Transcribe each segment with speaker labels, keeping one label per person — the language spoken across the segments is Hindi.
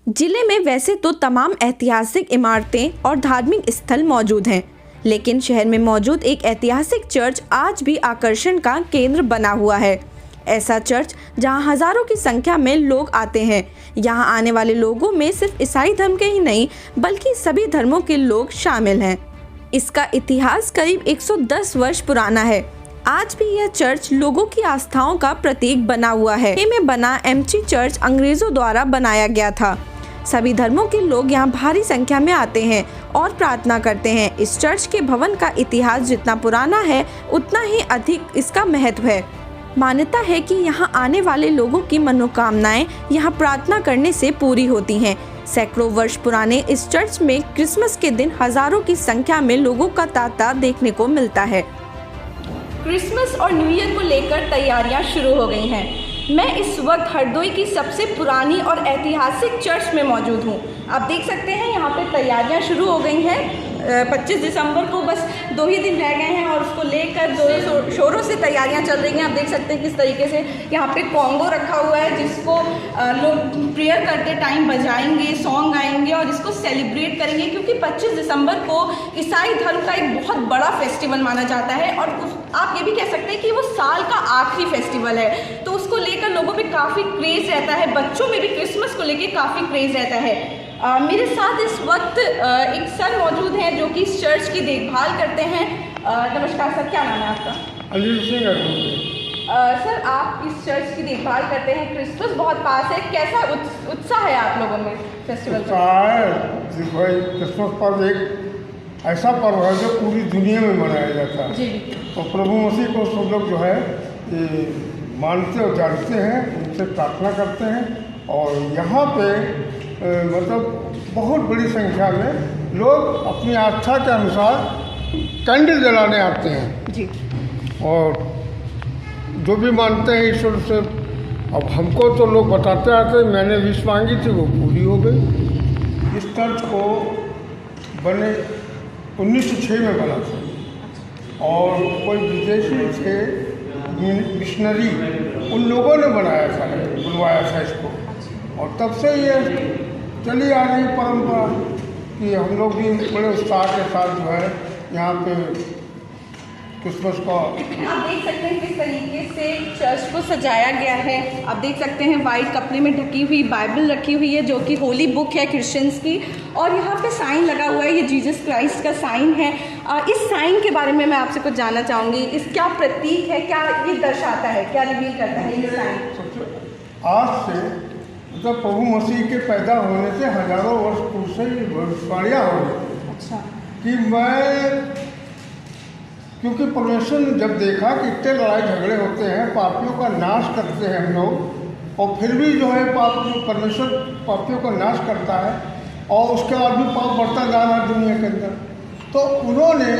Speaker 1: जिले में वैसे तो तमाम ऐतिहासिक इमारतें और धार्मिक स्थल मौजूद हैं, लेकिन शहर में मौजूद एक ऐतिहासिक चर्च आज भी आकर्षण का केंद्र बना हुआ है। ऐसा चर्च जहां हजारों की संख्या में लोग आते हैं। यहां आने वाले लोगों में सिर्फ ईसाई धर्म के ही नहीं बल्कि सभी धर्मों के लोग शामिल हैं। इसका इतिहास करीब 110 वर्ष पुराना है। आज भी यह चर्च लोगों की आस्थाओं का प्रतीक बना हुआ है। में बना एम्ची चर्च अंग्रेजों द्वारा बनाया गया था। सभी धर्मों के लोग यहाँ भारी संख्या में आते हैं और प्रार्थना करते हैं। इस चर्च के भवन का इतिहास जितना पुराना है उतना ही अधिक इसका महत्व है। मान्यता है कि यहाँ आने वाले लोगों की मनोकामनाएं यहाँ प्रार्थना करने से पूरी होती हैं। सैकड़ों वर्ष पुराने इस चर्च में क्रिसमस के दिन हजारों की संख्या में लोगों का तांता देखने को मिलता है। क्रिसमस और न्यू ईयर को लेकर तैयारियां शुरू हो गई हैं। मैं इस वक्त हरदोई की सबसे पुरानी और ऐतिहासिक चर्च में मौजूद हूँ। आप देख सकते हैं यहाँ पे तैयारियां शुरू हो गई हैं। 25 दिसंबर को बस 2 ही दिन रह गए हैं और उसको लेकर जोरों शोरों से तैयारियां चल रही हैं। आप देख सकते हैं किस तरीके से यहाँ पे कॉन्गो रखा हुआ है, जिसको लोग प्रेयर करते टाइम बजाएंगे, सॉन्ग गाएंगे और इसको सेलिब्रेट करेंगे, क्योंकि 25 दिसंबर को ईसाई धर्म का एक बहुत बड़ा फेस्टिवल माना जाता है और आप ये भी कह सकते हैं कि वो साल का आखिरी फेस्टिवल है। तो उसको लेकर लोगों में काफ़ी क्रेज़ रहता है। बच्चों में भी क्रिसमस को लेकर काफ़ी क्रेज़ रहता है। मेरे साथ इस वक्त एक सर मौजूद हैं जो कि इस चर्च की देखभाल करते हैं। नमस्कार सर, क्या नाम है आपका?
Speaker 2: अनिल सिंह।
Speaker 1: सर, आप इस चर्च की देखभाल करते हैं। क्रिसमस बहुत पास है, कैसा उत्साह है आप लोगों में फेस्टिवल
Speaker 2: भाई, क्रिसमस पर्व एक ऐसा पर्व है जो पूरी दुनिया में मनाया जाता है
Speaker 1: जी।
Speaker 2: तो प्रभु मसीह को सब लोग जो है मानते और जानते हैं, उनसे प्रार्थना करते हैं और यहाँ पे मतलब बहुत बड़ी संख्या में लोग अपनी आस्था के अनुसार कैंडल जलाने आते हैं
Speaker 1: जी।
Speaker 2: और जो भी मानते हैं ईश्वर से। अब हमको तो लोग बताते आते, मैंने विश मांगी थी वो पूरी हो गई। इस चर्च को बने 1906 में बना था और कोई विदेशी थे मिशनरी, उन लोगों ने बनाया था, बुलवाया था इसको और तब से ये चली आ रही परंपरा कि हम लोग भी बड़े उत्साह के साथ जो है यहाँ पे क्रिसमस का।
Speaker 1: आप देख सकते हैं किस तरीके से चर्च को सजाया गया है। आप देख सकते हैं वाइट कपड़े में ढकी हुई बाइबल रखी हुई है जो कि होली बुक है क्रिश्चियंस की, और यहाँ पे साइन लगा हुआ है, ये जीसस क्राइस्ट का साइन है। इस साइन के बारे में मैं आपसे कुछ जानना चाहूँगी। इस क्या प्रतीक है, क्या ये दर्शाता है, क्या रिवील करता है ये साइन?
Speaker 2: आज से मतलब प्रभु मसीह के पैदा होने से हजारों वर्ष पूर्व से भविष्यवाणियाँ हो रही।
Speaker 1: अच्छा।
Speaker 2: कि क्योंकि परमेश्वर ने जब देखा कि इतने लड़ाई झगड़े होते हैं, पापियों का नाश करते हैं हम लोग, और फिर भी जो है परमेश्वर पापियों का नाश करता है और उसके बाद भी पाप बढ़ता जा रहा है दुनिया के अंदर, तो उन्होंने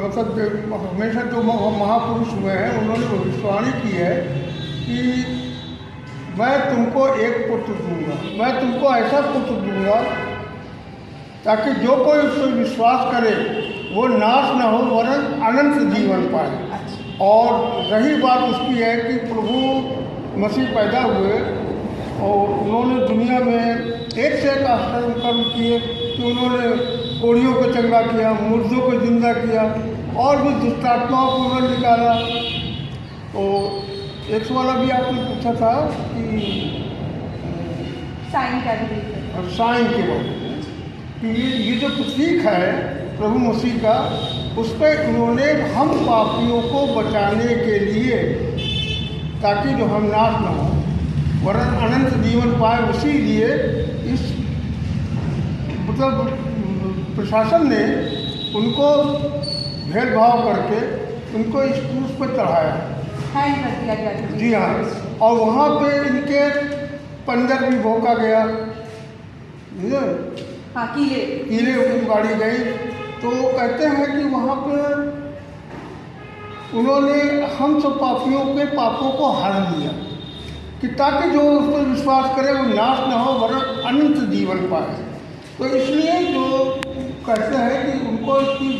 Speaker 2: मतलब हमेशा जो महापुरुष हुए हैं उन्होंने भविष्यवाणी की है कि मैं तुमको एक पुत्र दूंगा, मैं तुमको ऐसा पुत्र दूंगा ताकि जो कोई उस पर विश्वास करे वो नाश न हो वरन अनंत जीवन पाए। और रही बात उसकी है कि प्रभु मसीह पैदा हुए और उन्होंने दुनिया में एक से एक आश्चर्य कर्म किए कि उन्होंने कोढ़ियों को चंगा किया, मुर्दों को जिंदा किया और भी दुष्टात्माओं को उन्होंने निकाला। तो एक सवाल अभी आपने पूछा था कि
Speaker 1: साइन का
Speaker 2: साइन के बारे में कि ये जो प्रतीक है प्रभु मसीह का, उस पर उन्होंने हम पापियों को बचाने के लिए ताकि जो हम नाश न हो वरन अनंत जीवन पाए, उसी लिए इस मतलब प्रशासन ने उनको भेदभाव करके उनको इस क्रूस पर चढ़ाया। जी हाँ, और वहाँ पे इनके पंजर भी भोंका गया,
Speaker 1: हाँ, कीले
Speaker 2: गाड़ी गई। तो कहते हैं कि वहाँ पर उन्होंने हम सब पापियों के पापों को हर लिया कि ताकि जो उस पर विश्वास करे वो नाश न हो वरन अनंत जीवन पाए। तो इसलिए जो कहते हैं कि उनको इसकी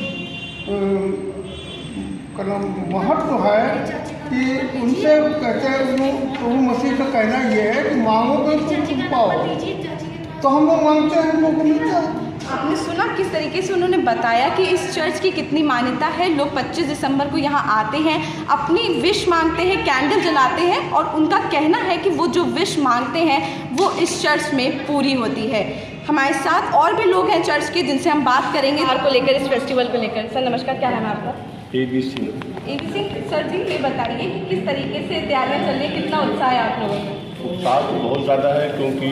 Speaker 2: महत्व है कि उनसे कहते हैं प्रभु मसीह का कहना ये है कि मांगोगे तो तुम पाओ। तो हम लोग मांगते हैं, हम लोग को मिलता है।
Speaker 1: आपने सुना किस तरीके से उन्होंने बताया कि इस चर्च की कितनी मान्यता है। लोग 25 दिसंबर को यहाँ आते हैं, अपनी विश मांगते हैं, कैंडल जलाते हैं और उनका कहना है कि वो जो विश मांगते हैं वो इस चर्च में पूरी होती है। हमारे साथ और भी लोग हैं चर्च के जिनसे हम बात करेंगे हार को लेकर, इस फेस्टिवल को लेकर। सर नमस्कार, क्या नाम है आपका? ABC सर जी, ये बताइए कि किस तरीके से तैयारियाँ चल रही है, कितना उत्साह है आप लोगों में?
Speaker 3: उत्साह तो बहुत ज़्यादा है, क्योंकि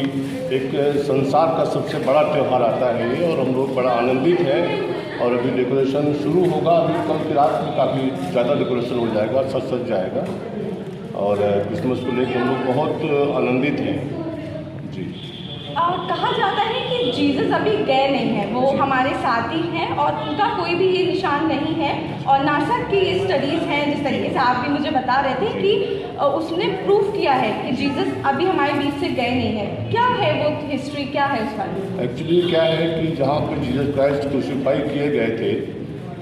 Speaker 3: एक संसार का सबसे बड़ा त्यौहार आता है ये, और हम लोग बड़ा आनंदित हैं। और अभी डेकोरेशन शुरू होगा, अभी कल की रात में काफ़ी ज़्यादा डेकोरेशन हो जाएगा, सज जाएगा, और क्रिसमस को लेकर हम लोग बहुत आनंदित हैं जी।
Speaker 1: कहा जाता है कि जीसस अभी गए नहीं हैं, वो हमारे साथ ही हैं और उनका कोई भी ये निशान नहीं है। और नासा की ये स्टडीज़ हैं, जिस तरीके से आप भी मुझे बता रहे थे कि उसने प्रूफ किया है कि जीसस अभी हमारे बीच से गए नहीं हैं। क्या है वो हिस्ट्री, क्या है उस बारे में?
Speaker 3: एक्चुअली क्या है कि जहाँ पर जीसस क्राइस्ट क्रूसिफाई किए गए थे,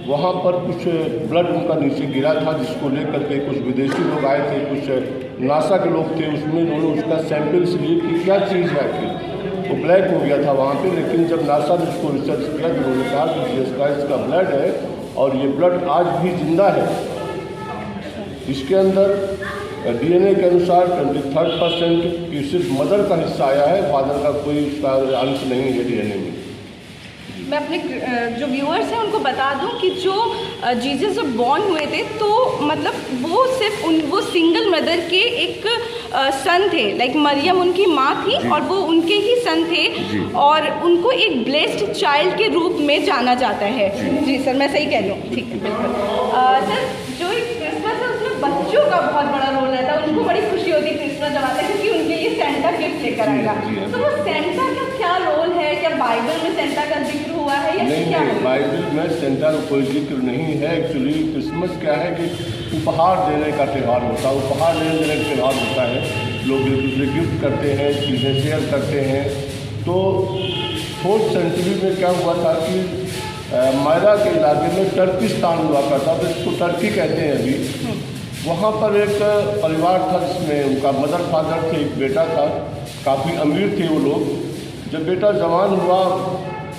Speaker 3: वहाँ पर कुछ ब्लड उनका नीचे गिरा था, जिसको लेकर के कुछ विदेशी लोग आए थे, कुछ नासा के लोग थे, उसमें उन्होंने उसका सैंपल्स लिए कि क्या चीज़ है आखिर। वो ब्लैक हो गया था वहाँ पे, लेकिन जब नासा ने उसको रिसर्च किया तो उन्होंने कहा कि जीसस क्राइस्ट का ब्लड है और ये ब्लड आज भी जिंदा है। इसके अंदर DNA के अनुसार 23% की सिर्फ मदर का हिस्सा आया है, फादर का कोई उसका अंश नहीं है DNA में।
Speaker 1: मैं अपने जो व्यूअर्स हैं उनको बता दूं कि जो जीसस जब बॉर्न हुए थे तो मतलब वो सिर्फ वो सिंगल मदर के एक सन थे, लाइक मरियम उनकी माँ थी और वो उनके ही सन थे और उनको एक ब्लेस्ड चाइल्ड के रूप में जाना जाता है। जी सर, मैं सही कह रही हूँ? ठीक है, बिल्कुल। सर, जो एक क्रिसमस है उसमें बच्चों का बहुत बड़ा रोल रहता है, उनको बड़ी खुशी होती है क्रिसमस जब आता है क्योंकि उनके लिए सेंटा गिफ्ट लेकर आएगा। तो वो सेंटा का क्या रोल है? क्या बाइबल में सेंटा का जिक्र हुआ है या क्या?
Speaker 3: नहीं, बाइबल में सेंटा का कोई जिक्र नहीं है। एक्चुअली क्रिसमस क्या है कि उपहार देने का त्यौहार होता है, उपहार देने का त्यौहार होता है। लोग एक दूसरे गिफ्ट करते हैं, चीज़ें शेयर करते हैं। तो 4th सेंचुरी में क्या हुआ था कि मायरा के इलाके में टर्किस्तान हुआ करता था, तो इसको टर्की कहते हैं अभी। वहाँ पर एक परिवार था जिसमें उनका मदर फादर थे, एक बेटा था, काफ़ी अमीर थे वो लोग। जब बेटा जवान हुआ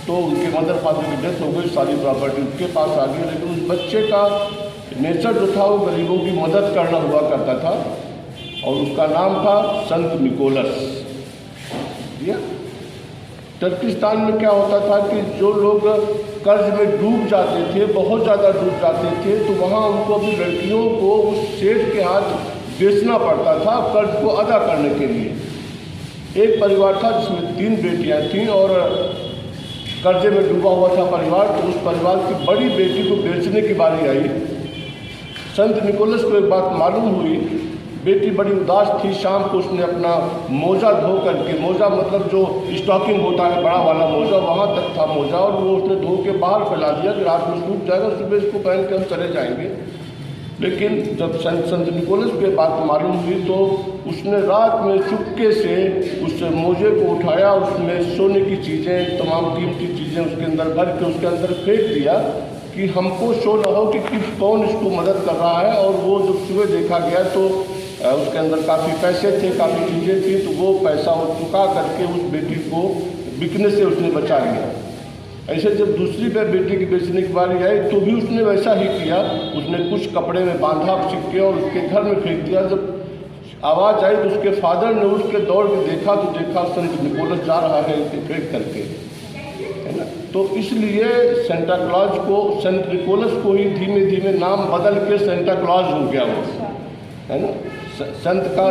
Speaker 3: तो उनके मदर फादर की डेथ हो गई, सारी प्रॉपर्टी उसके पास आ गई, लेकिन उस बच्चे का नेचर जो था वो गरीबों की मदद करना हुआ करता था और उसका नाम था संत निकोलस। टर्किस्तान में क्या होता था कि जो लोग कर्ज में डूब जाते थे, बहुत ज़्यादा डूब जाते थे, तो वहाँ उनको अपनी लड़कियों को उस सेठ के हाथ बेचना पड़ता था कर्ज को अदा करने के लिए। एक परिवार था जिसमें 3 बेटियां थीं और कर्जे में डूबा हुआ था परिवार, तो उस परिवार की बड़ी बेटी को बेचने की बारी आई। संत निकोलस को एक बात मालूम हुई, बेटी बड़ी उदास थी। शाम को उसने अपना मोजा धो करके, मोजा मतलब जो स्टॉकिंग होता है बड़ा वाला मोजा, वहाँ तक था मोजा, और वो उसने धो के बाहर फैला दिया कि रात में सूख जाएगा, सुबह इसको पहन के हम चले जाएंगे। लेकिन जब संत निकोलस को बात मालूम हुई तो उसने रात में चुपके से उस मोजे को उठाया, उसमें सोने की चीज़ें, तमाम कीमती चीज़ें उसके अंदर भर के उसके अंदर फेंक दिया कि हमको शो न हो कि कौन इसको मदद कर रहा है। और वो जब सुबह देखा गया तो उसके अंदर काफ़ी पैसे थे, काफ़ी चीज़ें थी, तो वो पैसा वो चुका करके उस बेटी को बिकने से उसने बचा लिया। ऐसे जब दूसरी बार बेटी की बेचने की बारी आई तो भी उसने वैसा ही किया, उसने कुछ कपड़े में बांधा सिक्के और उसके घर में फेंक दिया। जब आवाज़ आई तो उसके फादर ने उसके दौड़ के देखा तो देखा संत निकोलस जा रहा है इसे फेंक करके, है ना। तो इसलिए सेंटा क्लॉज को, संत निकोलस को ही धीमे धीमे नाम बदल के सेंटा क्लॉज हो गया वो, है ना। संत का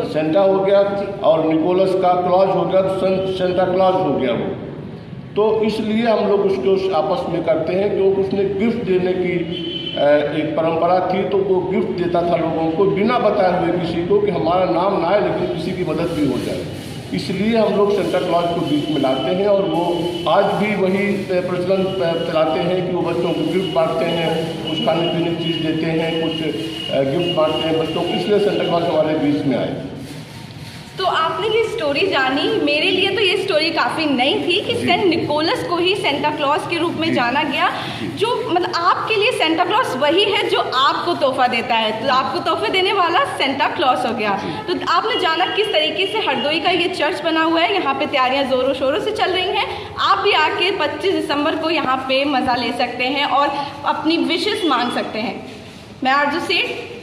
Speaker 3: सेंटा हो गया और निकोलस का क्लॉज हो गया, तो सेंटा क्लॉज हो गया वो। तो इसलिए हम लोग उसको आपस में करते हैं, क्योंकि उसने गिफ्ट देने की एक परंपरा थी, तो वो गिफ्ट देता था लोगों को बिना बताए हुए किसी को कि हमारा नाम ना आए लेकिन किसी की मदद भी हो जाए। इसलिए हम लोग सेंटा क्लॉज को बीच में लाते हैं और वो आज भी वही प्रचलन चलाते हैं कि वो बच्चों को गिफ्ट बांटते हैं, कुछ खाने पीने की चीज़ देते हैं, कुछ गिफ्ट बांटते हैं बच्चों को। इसलिए सेंटा क्लॉज हमारे बीच में आए।
Speaker 4: तो आपने ये स्टोरी जानी, मेरे लिए तो ये स्टोरी काफ़ी नई थी कि सेंट निकोलस को ही सेंटा क्लॉज के रूप में जाना गया, जो मतलब आपके लिए सेंटा क्लॉज वही है जो आपको तोहफा देता है, तो आपको तोहफे देने वाला सेंटा क्लॉज हो गया। तो आपने जाना किस तरीके से हरदोई का ये चर्च बना हुआ है, यहाँ पे तैयारियाँ ज़ोरों शोरों से चल रही हैं। आप भी आके 25 दिसंबर को यहाँ पे मज़ा ले सकते हैं और अपनी विशेस मांग सकते हैं। मैं आरजू सेठ,